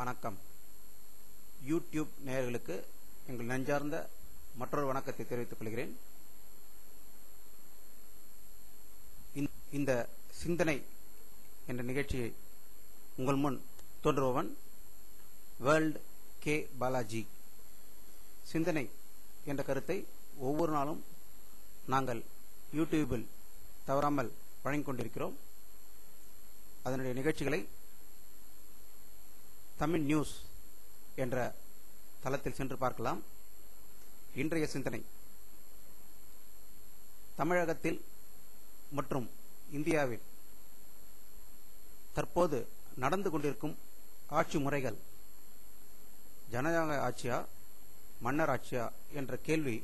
வணக்கம். யூடியூப் நேயர்களுக்கு எங்கள் நெஞ்சார்ந்த மற்றொரு வணக்கத்தை தெரிவித்துக் கொள்கிறேன். இந்த சிந்தனை என்ற நிகழ்ச்சியை உங்கள் முன் தோன்றுபவன் வேர்ல்ட் கே பாலாஜி. சிந்தனை என்ற கருத்தை ஒவ்வொரு நாளும் நாங்கள் யூடியூபில் தவறாமல் வழங்கிக் கொண்டிருக்கிறோம். அதனுடைய நிகழ்ச்சிகளை தமிழ் நியூஸ் என்ற தளத்தில் சென்று பார்க்கலாம். இன்றைய சிந்தனை தமிழகத்தில் மற்றும் இந்தியாவில் தற்போது நடந்து கொண்டிருக்கும் ஆட்சி முறைகள் ஜனநாயக ஆட்சியா மன்னர் ஆட்சியா என்ற கேள்வி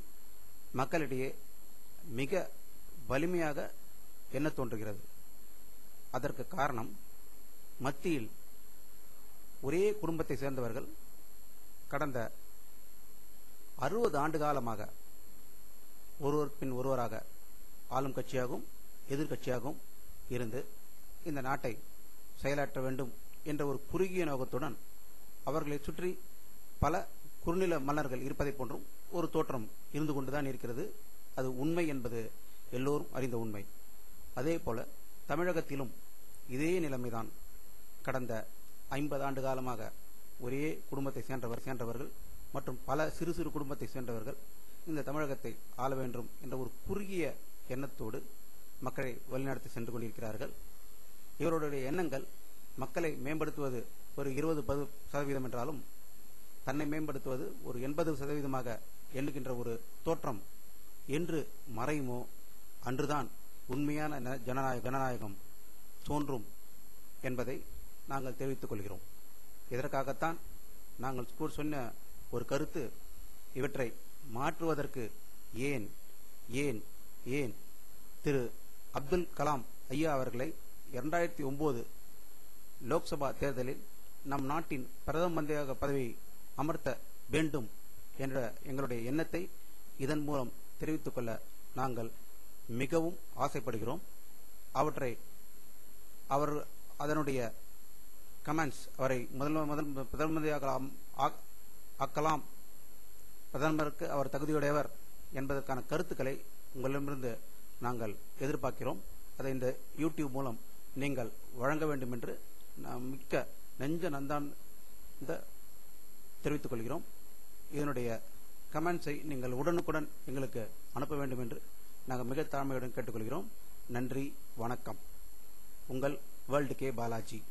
மக்களிடையே மிக வலிமையாக எண்ண தோன்றுகிறது. அதற்கு காரணம், மத்தியில் ஒரே குடும்பத்தை சேர்ந்தவர்கள் கடந்த 60 ஆண்டு காலமாக ஒருவர் பின் ஒருவராக ஆளும் கட்சியாகவும் எதிர்கட்சியாகவும் இருந்து இந்த நாட்டை செயலாற்ற வேண்டும் என்ற ஒரு குறுகிய நோக்கத்துடன் அவர்களை சுற்றி பல குறுநில மன்னர்கள் இருப்பதை போன்றும் ஒரு தோற்றம் இருந்து கொண்டுதான் இருக்கிறது. அது உண்மை என்பது எல்லோரும் அறிந்த உண்மை. அதே போல தமிழகத்திலும் இதே நிலைமைதான். கடந்த 50 ஆண்டு காலமாக ஒரே குடும்பத்தை சேர்ந்தவர்கள் மற்றும் பல சிறு சிறு குடும்பத்தை சேர்ந்தவர்கள் இந்த தமிழகத்தை ஆள வேண்டும் என்ற ஒரு குறுகிய எண்ணத்தோடு மக்களை வழிநடத்தி சென்று கொண்டிருக்கிறார்கள். இவருடைய எண்ணங்கள் மக்களை மேம்படுத்துவது ஒரு 20% என்றாலும் தன்னை மேம்படுத்துவது ஒரு 80% எண்ணுகின்ற ஒரு தோற்றம் என்று மறையுமோ அன்றுதான் உண்மையான ஜனநாயகம் தோன்றும் என்பதை நாங்கள் தெரிவித்துக் கொள்கிறோம். இதற்காகத்தான் நாங்கள் சொன்ன ஒரு கருத்து, இவற்றை மாற்றுவதற்கு ஏன் ஏன் ஏன் திரு அப்துல் கலாம் ஐயா அவர்களை 2009 லோக்சபா தேர்தலில் நம் நாட்டின் பிரதம மந்திரியாக பதவியை அமர்த்த வேண்டும் என்ற எங்களுடைய எண்ணத்தை இதன் மூலம் தெரிவித்துக் கொள்ள நாங்கள் மிகவும் ஆசைப்படுகிறோம். அவற்றை அதனுடைய கமெண்ட்ஸ், அவரை பிரதம மந்திரியாக ஆக்கலாம், பிரதமருக்கு அவர் தகுதியுடையவர் என்பதற்கான கருத்துக்களை உங்களிடமிருந்து நாங்கள் எதிர்பார்க்கிறோம். அதை இந்த யூடியூப் மூலம் நீங்கள் வழங்க வேண்டும் என்று மிக்க நெஞ்ச நந்தார்ந்த தெரிவித்துக் கொள்கிறோம். இதனுடைய கமெண்ட்ஸை நீங்கள் உடனுக்குடன் எங்களுக்கு அனுப்ப வேண்டும் என்று நாங்கள் மிக தாழ்மையுடன் கேட்டுக்கொள்கிறோம். நன்றி, வணக்கம். உங்கள் வேர்ல்ட் கே பாலாஜி.